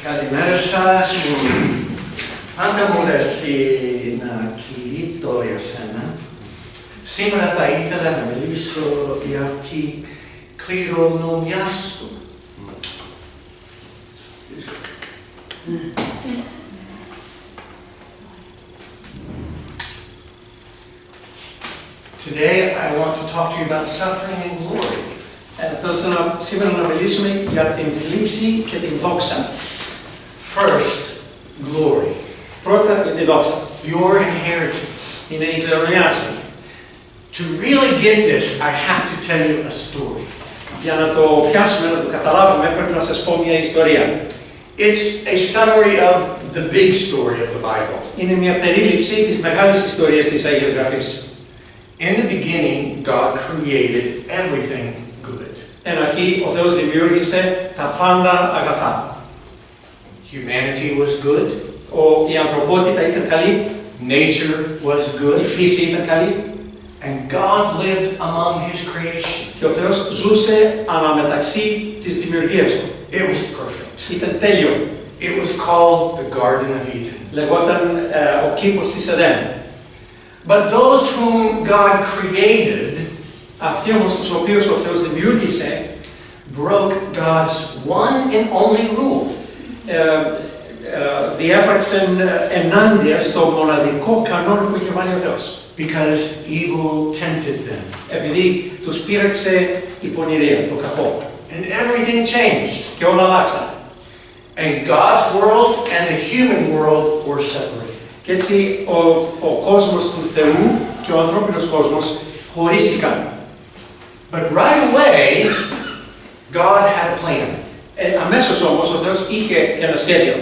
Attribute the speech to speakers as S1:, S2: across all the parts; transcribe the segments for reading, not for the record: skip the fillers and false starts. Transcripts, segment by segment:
S1: Καλημέρα σας. Αν δεν μπορέσει να κυλίτω για σένα, σήμερα θα ήθελα να μιλήσω για τη κληρονομιά σου. Today I want to talk to you about suffering and glory.
S2: Θέλω σήμερα να μιλήσουμε για την θλίψη και την δόξα.
S1: First, glory.
S2: Πρώτα για τη δόξα.
S1: Your inheritance.
S2: Είναι η κληρονομιά σου.
S1: To really get this, I have to tell you a story.
S2: Για να το πιάσουμε, να το καταλάβουμε, πρέπει να σας πω μια ιστορία.
S1: It's a summary of the big story of the Bible.
S2: Είναι μια περίληψη της μεγάλης ιστορίας της Αγίας Γραφής.
S1: In the beginning, God created everything good.
S2: Εν αρχή, ο Θεός δημιούργησε τα πάντα αγαθά.
S1: Humanity was good.
S2: Η ανθρωπότητα ήταν καλή.
S1: Nature was
S2: Η
S1: good.
S2: φύση ήταν καλή.
S1: And God lived among His creation.
S2: Και ο Θεός ζούσε αναμεταξύ της δημιουργίας του.
S1: It was perfect.
S2: Ήταν τέλειο.
S1: It was called the Garden of Eden.
S2: Λεγόταν ο κήπος της Εδέμ.
S1: But those whom God created,
S2: Αυτοί όμως τους οποίους ο Θεός δημιούργησε,
S1: broke God's one and only rule.
S2: Διέπραξαν ενάντια στο μοναδικό κανόνα που είχε βάλει ο Θεός.
S1: Because evil tempted them.
S2: Επειδή τους πείραξε η πονηρία, το κακό.
S1: And everything changed.
S2: Και όλα αλλάξαν.
S1: And God's world and the human world were separated.
S2: Και έτσι ο κόσμος του Θεού και ο ανθρώπινος κόσμος χωρίστηκαν.
S1: But right away, God had a plan.
S2: Αμέσως όμως ο Θεός είχε και ένα σχέδιο.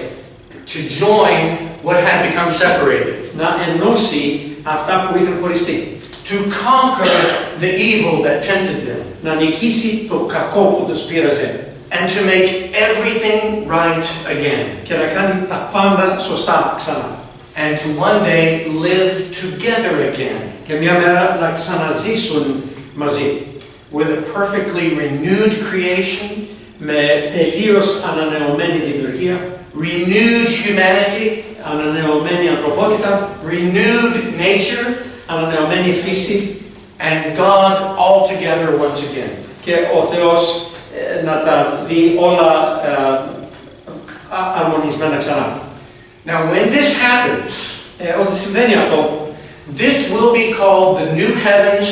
S1: To join what had become separated.
S2: Να ενώσει αυτά που είχαν χωριστεί.
S1: To conquer the evil that tempted them.
S2: Να νικήσει το κακό που τους πείραζε.
S1: And to make everything right again.
S2: Και να κάνει τα πάντα σωστά ξανά.
S1: And to one day live together again.
S2: Και μια μέρα να ξαναζήσουν μαζί.
S1: With a perfectly renewed creation.
S2: Με τελείως ανανεωμένη δημιουργία.
S1: Renewed humanity.
S2: Ανανεωμένη ανθρωπότητα.
S1: Renewed nature.
S2: Ανανεωμένη φύση.
S1: And God all together once again.
S2: Και ο Θεός να τα δει όλα αρμονισμένα ξανά.
S1: Now when this happens,
S2: όταν συμβαίνει αυτό,
S1: this will be called the new heavens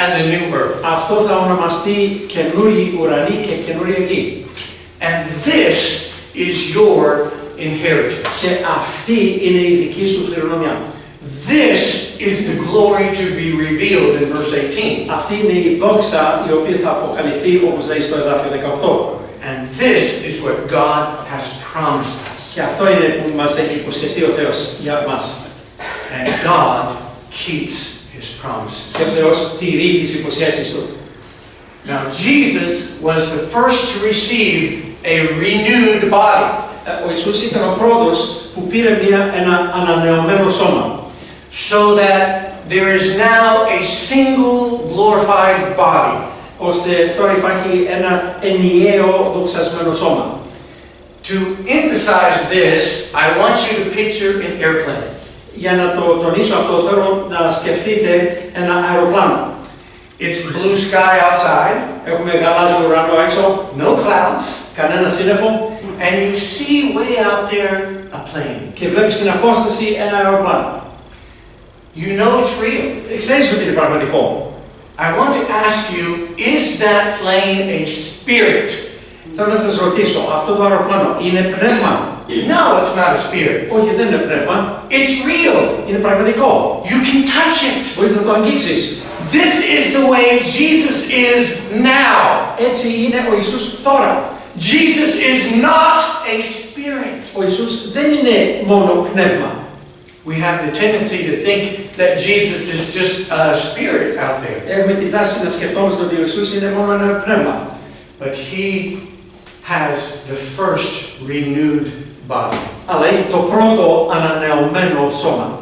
S1: and the new earth.
S2: Αυτό θα ονομαστεί καινούριοι ουρανοί και καινούργια γη.
S1: And this is your inheritance.
S2: Και αυτή είναι η δική σου κληρονομιά.
S1: This is the glory to be revealed in verse 18.
S2: Αυτή είναι η δόξα η οποία θα αποκαλυφθεί, όπως λέει στο εδάφιο 18.
S1: And this is what God has promised us.
S2: Και αυτό είναι που μας έχει υποσχεθεί ο Θεός για μας.
S1: And God keeps His promises.
S2: Και ο Θεός τηρεί τις υποσχέσεις Του.
S1: Now Jesus was the first to receive a renewed body.
S2: Ο Ιησούς ήταν ο πρώτος που πήρε ένα ανανεωμένο σώμα.
S1: So that there is now a single glorified body.
S2: Ώστε τώρα υπάρχει ένα ενιαίο δοξασμένο σώμα.
S1: To emphasize this, I want you to picture an airplane.
S2: Για να το τονίσω αυτό, θέλω να σκεφτείτε ένα αεροπλάνο.
S1: It's blue sky outside.
S2: Έχουμε γαλάζιο ουρανό έξω.
S1: No clouds.
S2: Κανένα σύννεφο.
S1: And you see way out there a plane.
S2: Και βλέπεις στην απόσταση ένα αεροπλάνο.
S1: You know it's real.
S2: Ξέρεις ότι είναι πραγματικό.
S1: I want to ask you, is that plane a spirit?
S2: Θέλω να σας ρωτήσω, αυτό το αεροπλάνο είναι πνεύμα?
S1: No, it's not a spirit.
S2: Όχι, δεν είναι πνεύμα.
S1: It's real.
S2: Είναι πραγματικό.
S1: You can touch it.
S2: Μπορείς να το αγγίξεις.
S1: This is the way Jesus is now.
S2: Έτσι είναι ο Ιησούς τώρα.
S1: Jesus is not a spirit.
S2: Ο Ιησούς δεν είναι μόνο πνεύμα.
S1: We have the tendency to think that Jesus is just a spirit out there.
S2: Έχουμε τη τάση να σκεφτόμαστε ότι ο Ιησούς είναι μόνο ένα πνεύμα.
S1: But He has the first renewed body.
S2: Αλλά έχει το πρώτο ανανεωμένο σώμα.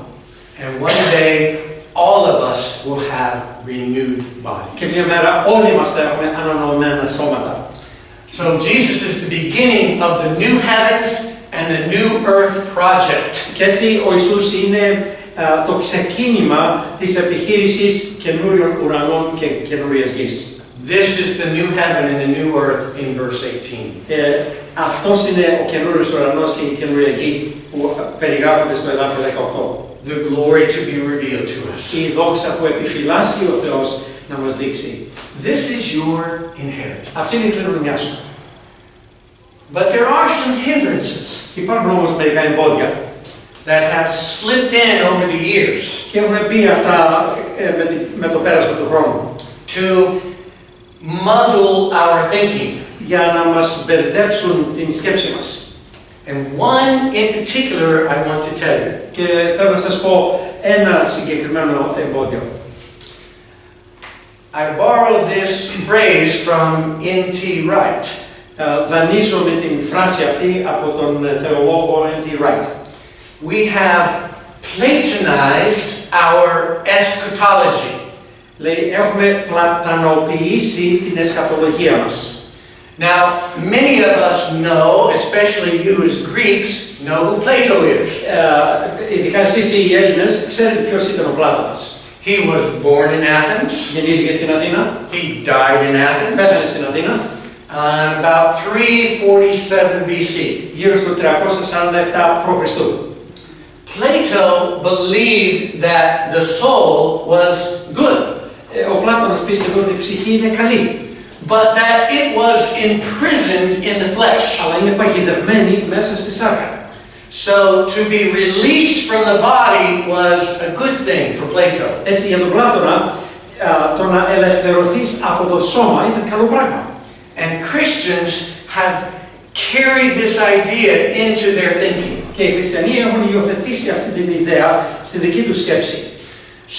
S1: And one day, all of us will have renewed bodies.
S2: Και μια μέρα όλοι μας θα έχουμε ανανεωμένα σώματα.
S1: So Jesus is the beginning of the new heavens and the new earth project.
S2: Και έτσι ο Ιησούς είναι το ξεκίνημα της επιχείρησης καινούριων ουρανών και καινούριας γης.
S1: This is the new heaven and the new earth in verse 18.
S2: Αυτός είναι ο καινούριος ουρανός και η καινούρια γη που περιγράφονται στο εδάφιο 18.
S1: The glory to be revealed to us.
S2: Η δόξα που επιφυλάσσει ο Θεός να μας δείξει.
S1: This is your inheritance.
S2: Αυτή είναι η κληρονομιά σου.
S1: But there are some hindrances
S2: Υπάρχουν όμως μερικά εμπόδια
S1: that have slipped in over the years
S2: και έχουν μπει αυτά με το πέρασμα του χρόνου
S1: to muddle our thinking.
S2: για να μας μπερδέψουν την σκέψη μας.
S1: And one in particular I want to tell you.
S2: Και θέλω να σας πω ένα συγκεκριμένο εμπόδιο.
S1: I borrow this phrase from N.T. Wright.
S2: Δανείζομαι την φράση αυτή από τον θεολόγο N.T. Wright.
S1: We have Platonized our eschatology.
S2: Λέει, έχουμε πλατανοποιήσει την εσκατολογία μας.
S1: Now, many of us know, especially you as Greeks, know who Plato is.
S2: Ειδικά εσείς οι Έλληνες ξέρετε ποιος ήταν ο Πλάτωνας.
S1: He was born in Athens.
S2: Γεννήθηκε στην Αθήνα.
S1: He died in Athens.
S2: Πέθανε στην Αθήνα.
S1: About 347 BC.
S2: Γύρω στο 347 π.Χ.
S1: Plato believed that the soul was good,
S2: Ο Πλάτωνας πίστευε ότι η ψυχή είναι καλή,
S1: but that it was imprisoned in the flesh.
S2: αλλά είναι παγιδευμένη μέσα στη σάρκα.
S1: So to be released from the body was a good thing for Plato.
S2: Έτσι για τον Πλάτωνα το να ελευθερωθείς από το σώμα ήταν καλό πράγμα.
S1: And Christians have carried this idea into their thinking.
S2: Και οι χριστιανοί έχουν υιοθετήσει αυτή την ιδέα στη δική τους σκέψη.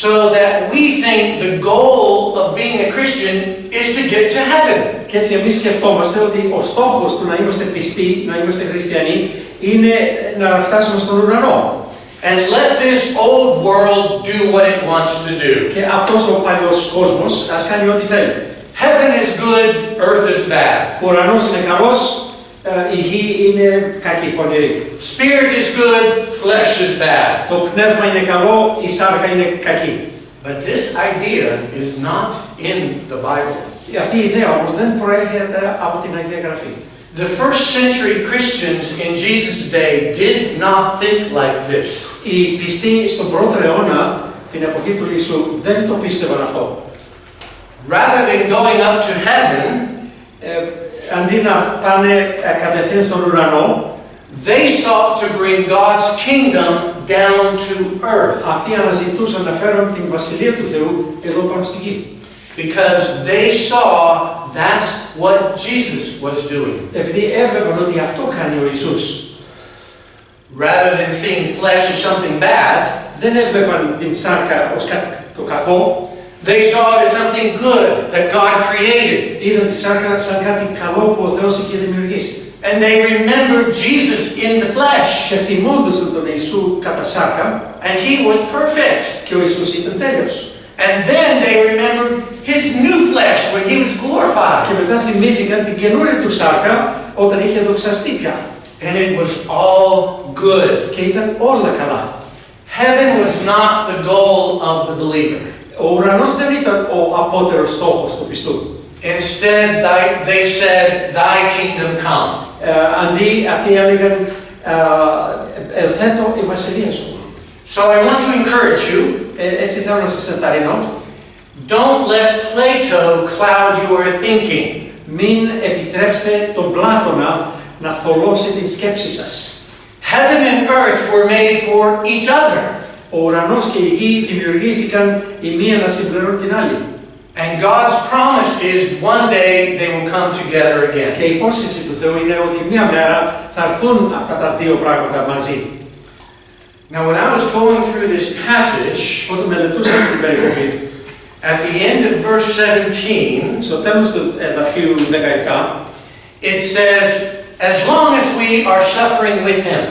S1: So that we think the goal of being a Christian is to get to heaven.
S2: Και έτσι εμείς σκεφτόμαστε ότι ο στόχος του να είμαστε πιστοί, να είμαστε χριστιανοί, είναι να φτάσουμε στον ουρανό.
S1: And let this old world do what it wants to do.
S2: Και αυτός ο παλιός κόσμος ας κάνει ό,τι θέλει.
S1: Heaven is good, earth is bad.
S2: Ο ουρανός είναι καλός, η γη είναι κακή, πονηρή.
S1: Spirit is good, flesh is bad.
S2: Το πνεύμα είναι καλό, η σάρκα είναι κακή.
S1: But this idea is not in the Bible.
S2: Αυτή η ιδέα όμως δεν προέρχεται από την Αγία Γραφή.
S1: The first century Christians in Jesus' day did not think like this.
S2: Οι πιστοί στον πρώτο αιώνα, την εποχή του Ιησού, δεν το πίστευαν αυτό.
S1: Rather than going up to heaven,
S2: αντί να πάνε κατευθείαν στον ουρανό,
S1: they sought to bring God's kingdom down to earth.
S2: Αυτοί αναζητούσαν να φέρουν την βασιλεία του Θεού εδώ πάνω στη γη.
S1: Because they saw that's what Jesus was doing.
S2: Επειδή έβλεπαν ότι αυτό κάνει ο Ιησούς.
S1: Rather than seeing flesh as something bad,
S2: δεν έβλεπαν την σάρκα ως κάτι το κακό.
S1: They saw it as something good that God created.
S2: Είδαν τη σάρκα σαν κάτι καλό που ο Θεός είχε δημιουργήσει.
S1: And they remembered Jesus in the flesh.
S2: Και θυμόντουσαν τον Ιησού κατά σάρκα.
S1: And he was perfect.
S2: Και ο Ιησούς ήταν τέλειος.
S1: And then they remembered his new flesh when he was glorified.
S2: Και μετά θυμήθηκαν την καινούρια του σάρκα όταν είχε δοξαστεί πια.
S1: And it was all good.
S2: Και ήταν όλα καλά.
S1: Heaven was not the goal of the believer.
S2: Ο ουρανός δεν ήταν ο απότερος στόχος του πιστού.
S1: Instead, they said, "Thy kingdom come."
S2: Αντί αυτοί έλεγαν, ελθέτω η βασιλεία σου.
S1: So I want to encourage you.
S2: Έτσι θέλω να σας ενθαρρύνω.
S1: Don't let Plato cloud your thinking.
S2: Μην επιτρέψετε τον Πλάτωνα να θολώσει την σκέψη σας.
S1: Heaven and earth were made for each other.
S2: Ο ουρανός και η γη δημιουργήθηκαν η μία να συμπληρώνει την άλλη.
S1: And God's promise is one day they will come together again.
S2: Και η υπόσχεση του Θεού είναι ότι μία μέρα θα έρθουν αυτά τα δύο πράγματα μαζί.
S1: Now, when I was going through this passage,
S2: Όταν μελετούσα την περικοπή,
S1: at the end of verse 17,
S2: στο τέλος του εδαφίου 17,
S1: it says, "As long as we are suffering with Him."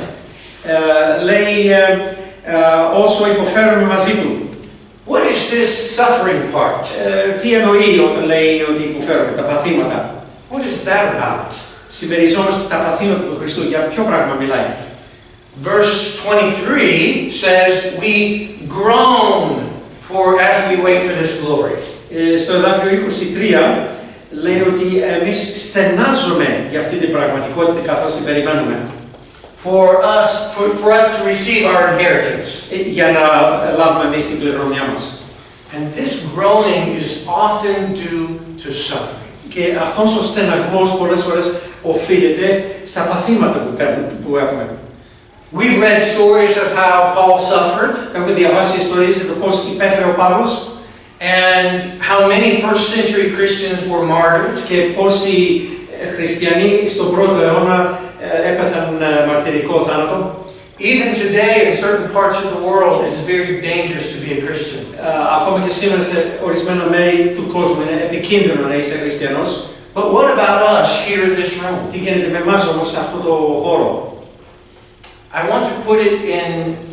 S2: λέει όσο υποφέρουμε μαζί του.
S1: What is this suffering part?
S2: Τι εννοεί όταν λέει ότι υποφέρουμε, τα παθήματα.
S1: What is that about?
S2: συμμεριζόμαστε τα παθήματα του Χριστού. Για ποιο πράγμα μιλάει?
S1: Verse 23 says, we groan as we wait for this glory.
S2: Στο εδάφιο 23 λέει ότι εμείς στενάζουμε για αυτή την πραγματικότητα καθώς την περιμένουμε.
S1: For us to receive our inheritance.
S2: Για να λάβουμε εμείς την κληρονομιά μας.
S1: And this groaning is often due to suffering.
S2: Και αυτός ο στεναγμός πολλές φορές οφείλεται στα παθήματα που έχουμε.
S1: We've read stories of how Paul suffered.
S2: Έχουμε διαβάσει ιστορίες για το πώς υπέφερε ο Παύλος.
S1: And how many first century Christians were martyred.
S2: Και πόσοι χριστιανοί στον πρώτο αιώνα έπαθαν μαρτυρικό θάνατο.
S1: Even today, in certain parts of the world, it is very dangerous to be a Christian.
S2: Ακόμα και σήμερα σε ορισμένα μέρη του κόσμου είναι επικίνδυνο να είσαι χριστιανός.
S1: But what about us here in this room?
S2: Τι γίνεται με εμάς όμως σε αυτό το χώρο?
S1: I want to put it in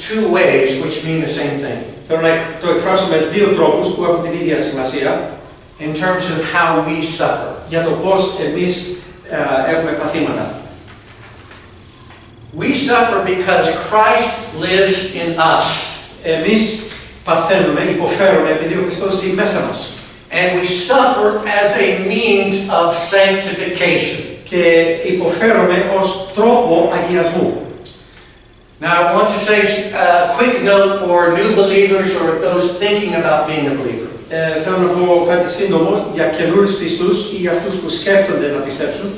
S1: two ways, which mean the same thing.
S2: Θέλω να το εκφράσω με δύο τρόπους που έχουν την ίδια σημασία.
S1: In terms of how we suffer.
S2: Για το πώς εμείς έχουμε παθήματα.
S1: We suffer because Christ lives in us.
S2: Εμείς παθαίνουμε, υποφέρουμε επειδή ο Χριστός ζει μέσα μας.
S1: And we suffer as a means of sanctification.
S2: Και υποφέρουμε ως τρόπο αγιασμού.
S1: Now I want to say a quick note for new believers or those thinking about being a believer.
S2: Θέλω να πω κάτι σύντομο για καινούριους πιστούς ή για αυτούς που σκέφτονται να πιστέψουν.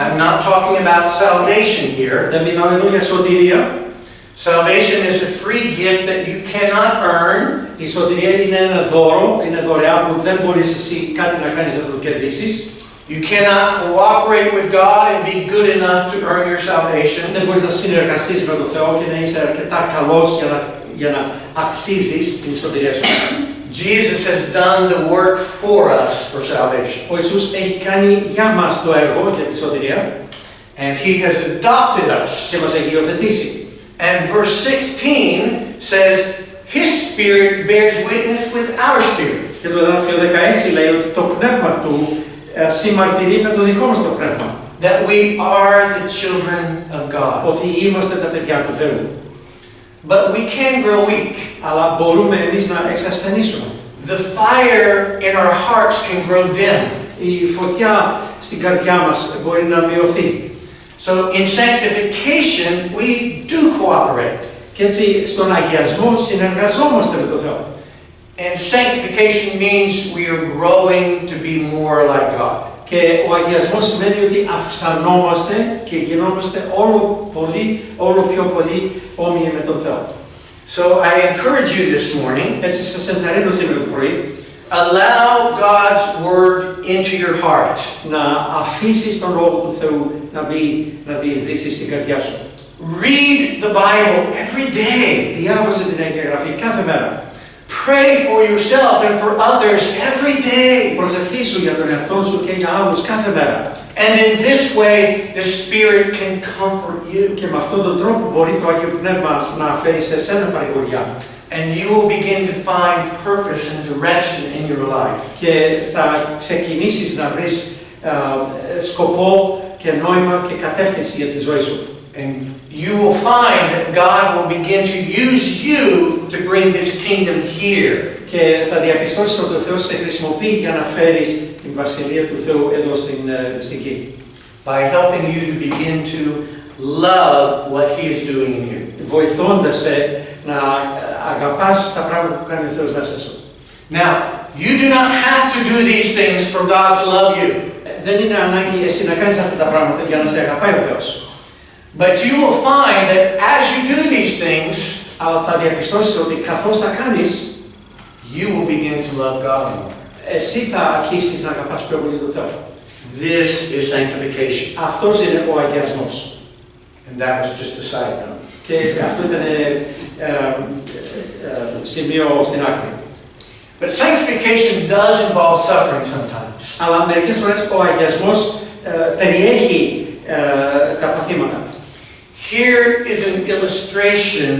S1: I'm not talking about salvation here.
S2: Δεν μιλάω εδώ για σωτηρία.
S1: Salvation is a free gift that you cannot earn.
S2: Η σωτηρία είναι ένα δώρο, είναι δωρεά που δεν μπορείς εσύ κάτι να κάνεις να το κερδίσεις.
S1: You cannot cooperate with God and be good enough to earn your salvation.
S2: Δεν μπορείς να συνεργαστείς με τον Θεό και να είσαι αρκετά καλός για να αξίζεις την σωτηρία σου.
S1: Jesus has done the work for us for salvation.
S2: Ο Ιησούς έχει κάνει για μας το έργο για τη σωτηρία.
S1: And He has adopted us.
S2: Και μας έχει υιοθετήσει.
S1: And verse 16 says, His Spirit bears witness with our spirit.
S2: Και το εδάφιο 16 λέει ότι το πνεύμα του συμμαρτυρεί με το δικό μας το πνεύμα.
S1: That we are the children of God.
S2: Ότι είμαστε τα παιδιά του Θεού.
S1: But we can grow weak.
S2: Αλλά μπορούμε εμείς να εξασθενήσουμε.
S1: The fire in our hearts can grow dim.
S2: Η φωτιά στην καρδιά μας μπορεί να μειωθεί.
S1: So in sanctification we do cooperate.
S2: Και έτσι στον αγιασμό συνεργαζόμαστε με τον Θεό.
S1: And sanctification means we are growing to be more like God.
S2: Και ο αγιασμός σημαίνει ότι αυξανόμαστε και γινόμαστε όλο πιο πολύ όμοιοι με τον Θεό.
S1: So I encourage you this morning,
S2: Έτσι σας ενθαρρύνω σήμερα το πρωί,
S1: allow God's word into your heart.
S2: Να αφήσεις τον Λόγο του Θεού να διεισδύσει στην καρδιά σου.
S1: Read the Bible every day.
S2: Διάβασε την Αγία Γραφή κάθε μέρα.
S1: Pray for yourself and for others every day.
S2: Προσευχήσου για τον εαυτό σου και για άλλους κάθε μέρα.
S1: And in this way, the Spirit can comfort you.
S2: Και με αυτόν τον τρόπο μπορεί το Άγιο Πνεύμα να φέρει σε σένα παρηγοριά.
S1: And you will begin to find purpose and direction in your life.
S2: Και θα ξεκινήσεις να βρεις σκοπό και νόημα και κατεύθυνση για τη ζωή σου.
S1: And you will find that God will begin to use you to bring His kingdom here.
S2: Και θα διαπιστώσεις ότι ο Θεός σε χρησιμοποιεί για να φέρεις την Βασιλεία του Θεού εδώ στην γη.
S1: By helping you to begin to love what He is doing in you.
S2: Βοηθώντας σε να αγαπάς τα πράγματα που κάνει ο Θεός μέσα σου.
S1: Now, you do not have to do these things for God to love you.
S2: Δεν είναι ανάγκη εσύ να κάνεις αυτά τα πράγματα για να σε αγαπάει ο Θεός.
S1: But you will find that as you do these things,
S2: αλλά θα διαπιστώσεις ότι καθώς τα κάνεις,
S1: you will begin to love God more.
S2: Εσύ θα αρχίσεις να αγαπάς πιο πολύ τον Θεό.
S1: This is sanctification.
S2: Αυτός είναι ο αγιασμός.
S1: And that was just a side note.
S2: Και αυτό ήταν σημείο στην άκρη.
S1: But sanctification does involve suffering sometimes.
S2: Αλλά μερικές φορές ο αγιασμός περιέχει τα παθήματα.
S1: Here is an illustration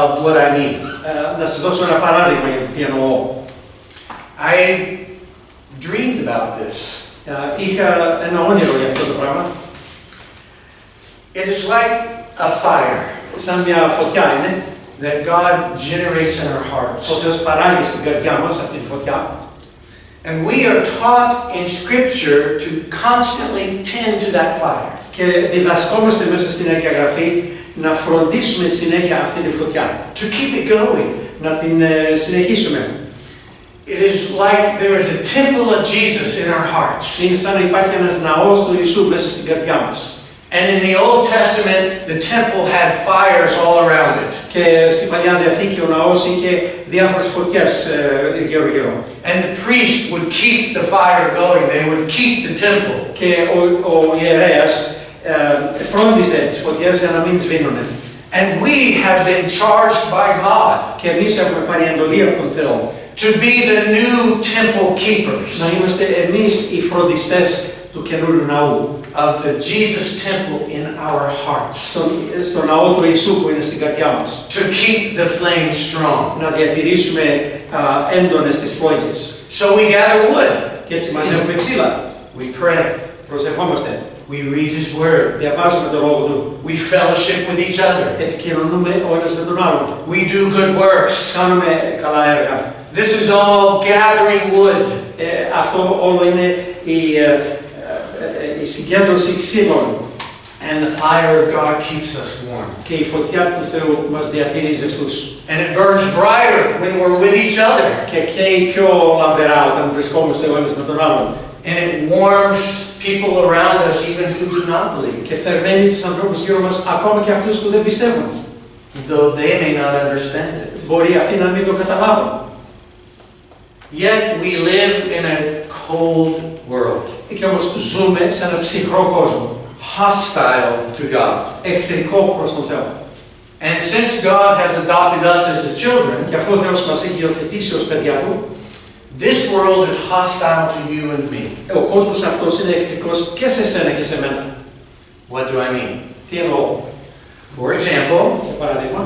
S1: of what I mean.
S2: Να σας δώσω ένα παράδειγμα για το τι εννοώ.
S1: I dreamed about this.
S2: Είχα ένα όνειρο για αυτό το πράγμα.
S1: It is like a fire
S2: Σαν μια φωτιά είναι,
S1: that God generates in our hearts.
S2: ο Θεός παράγει στην καρδιά μας αυτή τη φωτιά.
S1: And we are taught in Scripture to constantly tend to that fire.
S2: Και διδασκόμαστε μέσα στην Αγία Γραφή να φροντίσουμε συνέχεια αυτή τη φωτιά.
S1: To keep it going.
S2: Να την συνεχίσουμε.
S1: It is like there is a temple of Jesus in our hearts.
S2: Είναι σαν να υπάρχει ένας ναός του Ιησού μέσα στην καρδιά μας.
S1: And in the Old Testament, the temple had fires all around it.
S2: Και στην Παλιά Διαθήκη ο ναός είχε διάφορες φωτιές γύρω-γύρω.
S1: And the priest would keep the fire going. They would keep the temple.
S2: Και ο ιερέας φρόντιζε τις φωτιές για να μην σβήνουνε.
S1: And we have been charged by God
S2: Και εμείς έχουμε πάρει εντολή από τον Θεό
S1: to be the new temple keepers
S2: να είμαστε εμείς οι φροντιστές του καινούριου ναού.
S1: of the Jesus temple in our hearts.
S2: Στο ναό του Ιησού που είναι στην καρδιά μας.
S1: To keep the flame strong.
S2: Να διατηρήσουμε έντονες τις φλόγες.
S1: So we gather wood.
S2: Και έτσι μαζεύουμε ξύλα.
S1: We pray.
S2: Προσευχόμαστε.
S1: We read His Word.
S2: Διαβάζουμε το Λόγο Του.
S1: We fellowship with each other.
S2: Επικοινωνούμε ο ένας με τον άλλον.
S1: We do good works.
S2: Κάνουμε καλά έργα.
S1: This is all gathering wood.
S2: Αυτό όλο είναι η συγκέντρωση ξύλων.
S1: And the fire of God keeps us warm.
S2: Και η φωτιά του Θεού μας διατηρεί ζεστούς.
S1: And it burns brighter when we're with each other.
S2: Και καίει πιο λαμπερά όταν βρισκόμαστε ο ένας με τον άλλον.
S1: And it warms people around us even who do not believe.
S2: Και θερμαίνει τους ανθρώπους γύρω μας, ακόμα και αυτούς που δεν πιστεύουν.
S1: Though they may not understand it.
S2: Μπορεί αυτοί να μην το καταλάβουν.
S1: Yet we live in a cold world.
S2: Και όμως ζούμε σε ένα ψυχρό κόσμο.
S1: Hostile to God.
S2: Εχθρικό προς τον Θεό.
S1: And since God has adopted us as His children,
S2: Και αφού ο Θεός μας έχει υιοθετήσει ως παιδιά Του,
S1: this world is hostile to you and me.
S2: ο κόσμος αυτός είναι εχθρικός και σε σένα και σε μένα.
S1: What do I mean?
S2: Τι εννοώ?
S1: For example,
S2: Για παράδειγμα,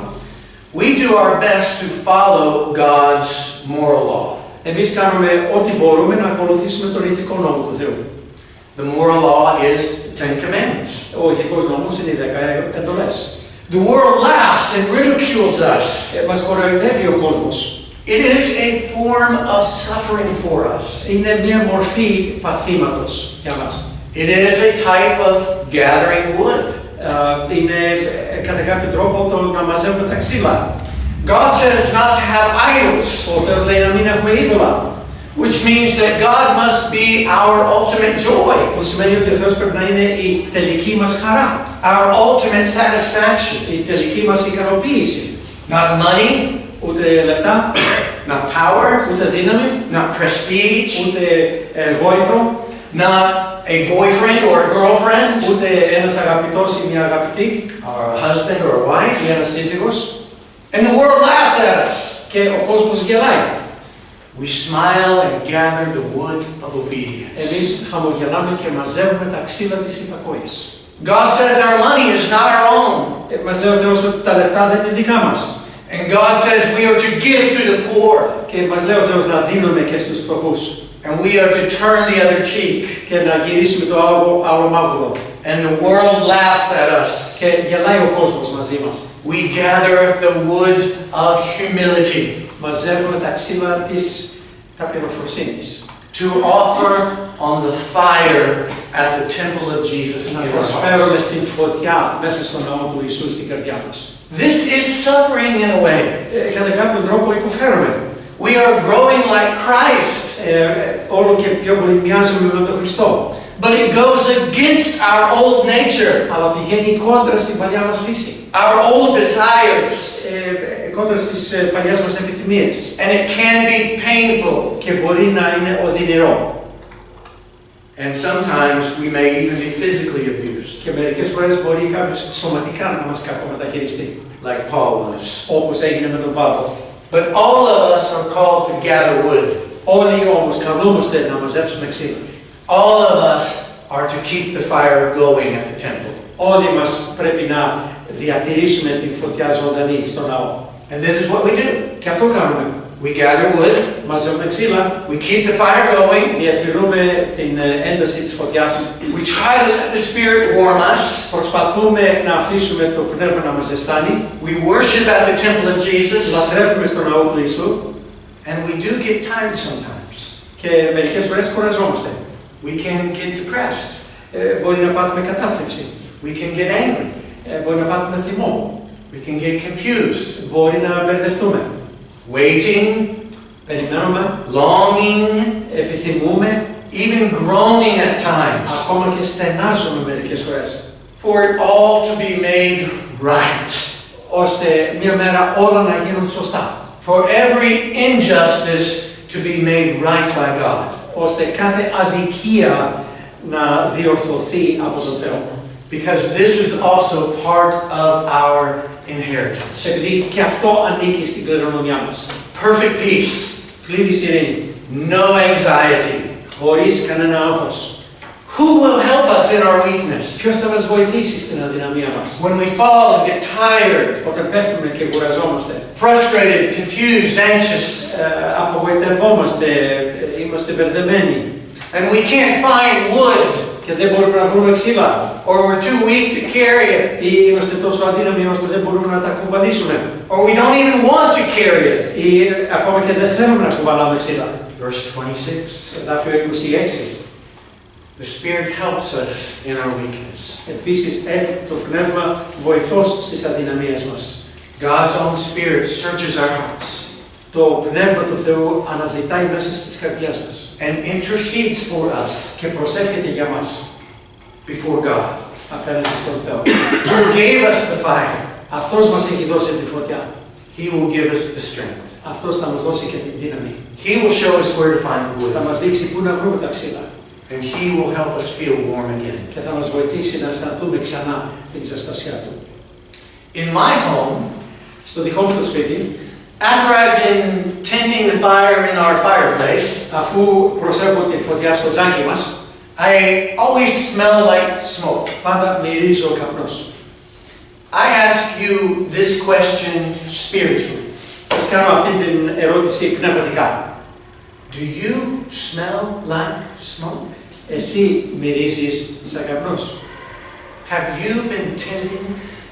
S1: we do our best to follow God's moral law.
S2: εμείς κάνουμε ό,τι μπορούμε να ακολουθήσουμε τον ηθικό νόμο του Θεού.
S1: The moral law is the Ten Commandments.
S2: Ο ηθικός νόμος είναι οι 10 εντολές.
S1: The world laughs and ridicules us.
S2: Μας κοροϊδεύει ο κόσμος.
S1: It is a form of suffering for us.
S2: Είναι μια μορφή παθήματος για μας.
S1: It is a type of gathering wood.
S2: Είναι κατά κάποιο τρόπο το να μαζεύουμε τα ξύλα.
S1: God says not to have idols,
S2: Ο Θεός λέει να μην έχουμε είδωλα.
S1: which means that God must be our ultimate joy,
S2: Που σημαίνει ότι ο Θεός πρέπει να είναι η τελική μας χαρά.
S1: our ultimate satisfaction.
S2: Η τελική μας ικανοποίηση.
S1: Not money,
S2: Ούτε λεφτά,
S1: not power,
S2: ούτε δύναμη,
S1: not prestige,
S2: ούτε γόητρο,
S1: not a boyfriend or a girlfriend,
S2: ούτε ένας αγαπητός ή μια αγαπητή,
S1: or a husband or a wife.
S2: ή ένας σύζυγος.
S1: And the world laughs at us.
S2: Και ο κόσμος γελάει.
S1: We smile and gather the wood of obedience.
S2: Εμείς χαμογελάμε και μαζεύουμε τα ξύλα της υπακοής.
S1: God says our money is not our own.
S2: Μας λέει ο Θεός ότι τα λεφτά δεν είναι δικά μας.
S1: And God says we are to give to the poor.
S2: Και μας λέει ο Θεός να δίνουμε και στους φτωχούς.
S1: And we are to turn the other cheek.
S2: Και να γυρίσουμε το άλλο μάγουλο.
S1: And the world laughs at us.
S2: Και γελάει ο κόσμος μαζί μας.
S1: We gather the wood of humility.
S2: Μαζεύουμε τα ξύλα της ταπεινοφροσύνης.
S1: To offer on the fire at the temple of Jesus in
S2: Να
S1: our
S2: προσφέρουμε
S1: hearts.
S2: στην φωτιά μέσα στον ναό του Ιησού στην καρδιά μας.
S1: This is suffering in a way.
S2: Κατά κάποιον τρόπο υποφέρουμε.
S1: We are growing like Christ.
S2: Όλο και πιο πολύ μοιάζουμε με τον Χριστό.
S1: But it goes against our old nature,
S2: Αλλά πηγαίνει κόντρα στην παλιά μας φύση.
S1: our old desires,
S2: Κόντρα στις παλιές μας επιθυμίες.
S1: and it can be painful.
S2: Και μπορεί να είναι οδυνηρό.
S1: And sometimes we may even be physically abused,
S2: Και μερικές φορές μπορεί κάποιος σωματικά να μας κακομεταχειριστεί.
S1: like Paul was.
S2: Όπως έγινε με τον Παύλο.
S1: But all of us are called to gather wood.
S2: Όλοι όμως καλούμαστε να μαζέψουμε ξύλα.
S1: All of us are to keep the fire going at the temple.
S2: Όλοι μας πρέπει να διατηρήσουμε την φωτιά ζωντανή στο ναό.
S1: And this is what we do.
S2: Και αυτό κάνουμε.
S1: We gather wood.
S2: Μαζεύουμε ξύλα.
S1: We keep the fire going.
S2: Διατηρούμε την ένταση της φωτιάς.
S1: We try to let the Spirit warm us.
S2: Προσπαθούμε να αφήσουμε το πνεύμα να μας ζεστάνει.
S1: We worship at the temple of Jesus.
S2: Λατρεύουμε στο ναό του Ιησού.
S1: And we do get tired sometimes.
S2: Και μερικές φορές κουραζόμαστε.
S1: We can get depressed.
S2: Μπορεί να πάθουμε κατάθλιψη.
S1: We can get angry.
S2: Μπορεί να πάθουμε θυμό.
S1: We can get confused.
S2: Μπορεί να μπερδευτούμε.
S1: Waiting.
S2: Περιμένουμε.
S1: Longing.
S2: Επιθυμούμε.
S1: Even groaning at times.
S2: Ακόμα και στενάζουμε μερικές φορές.
S1: For it all to be made right.
S2: Ώστε μια μέρα όλα να γίνουν σωστά.
S1: For every injustice to be made right by God.
S2: Ώστε κάθε αδικία να διορθωθεί από τον Θεό.
S1: Because this is also part of our inheritance.
S2: Επειδή και αυτό ανήκει στην κληρονομιά μας.
S1: Perfect peace.
S2: Πλήρης ειρήνη.
S1: No anxiety.
S2: Χωρίς κανένα άγχος.
S1: Who will help us in our weakness?
S2: Ποιος θα μας βοηθήσει στην αδυναμία μας?
S1: When we fall and get tired,
S2: Όταν πέφτουμε και κουραζόμαστε.
S1: frustrated, confused, anxious,
S2: απογοητευόμαστε, είμαστε μπερδεμένοι.
S1: and we can't find wood,
S2: Και δεν μπορούμε να βρούμε ξύλα.
S1: or we're too weak to carry it,
S2: Ή είμαστε τόσο αδύναμοι ώστε δεν μπορούμε να τα κουβαλήσουμε.
S1: or we don't even want to carry it.
S2: Ή ακόμα και δεν θέλουμε να κουβαλάμε ξύλα.
S1: Verse 26.
S2: Εδάφιο 26.
S1: The Spirit helps us in our weakness.
S2: Επίσης έχει το πνεύμα βοηθός στις αδυναμίες μας.
S1: God's own Spirit searches our hearts.
S2: Το πνεύμα του Θεού αναζητάει μέσα στις καρδιές μας.
S1: And intercedes for us
S2: Και προσεύχεται για μας.
S1: Before God.
S2: Απέναντι στον Θεό.
S1: Who gave us the fire.
S2: Αυτός μας έχει δώσει τη φωτιά.
S1: He will give us the strength.
S2: Αυτός θα μας δώσει και την δύναμη.
S1: He will show us where to find wood.
S2: Θα μας δείξει πού να βρούμε τα ξύλα.
S1: And He will help us feel warm again.
S2: Και θα μας βοηθήσει να αισθανθούμε ξανά την ζεστασιά Του.
S1: In my home,
S2: Στο δικό μου το σπίτι,
S1: after I've been tending the fire in our fireplace,
S2: αφού προσέχω τη φωτιά στο τζάκι μας,
S1: I always smell like smoke.
S2: πάντα μυρίζει ο καπνός.
S1: I ask you this question spiritually.
S2: Σας κάνω αυτή την ερώτηση πνευματικά.
S1: Do you smell like smoke?
S2: Εσύ μυρίζεις σαν καπνός?
S1: Have you been tending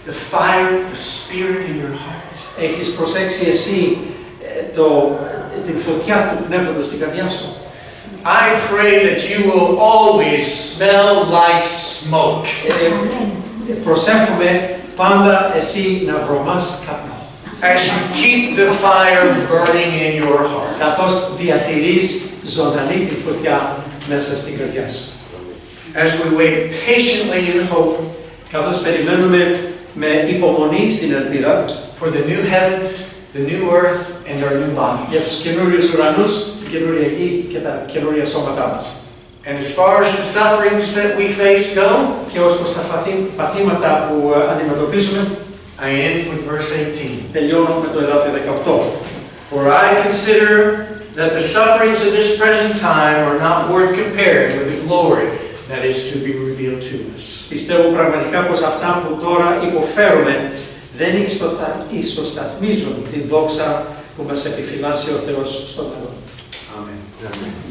S1: the fire, the Spirit in your heart?
S2: Έχεις προσέξει εσύ την φωτιά του πνεύματος στην καρδιά σου?
S1: I pray that you will always smell like smoke.
S2: Προσέχουμε πάντα εσύ να βρωμάς καπνό.
S1: As you keep the fire burning in your heart.
S2: Καθώς διατηρείς ζωντανή την φωτιά μέσα στην καρδιά σου.
S1: As we wait patiently in hope.
S2: Καθώς περιμένουμε με υπομονή στην ελπίδα
S1: for the new heavens, the new earth, and our new bodies.
S2: Για τους καινούριους ουρανούς, την καινούρια γη και τα καινούρια σώματά μας.
S1: And as far as the sufferings that we face go,
S2: και ως προς τα παθήματα που αντιμετωπίζουμε,
S1: I end with verse 18.
S2: Τελειώνω με το εδάφιο 18.
S1: For I consider that the sufferings of this present time are not worth comparing with the glory that is to be revealed to us.
S2: Πιστεύω πραγματικά πως αυτά που τώρα υποφέρουμε δεν ισοσταθμίζουν τη δόξα που μας επιφυλάσσει ο Θεός στο μέλλον.
S1: Amen.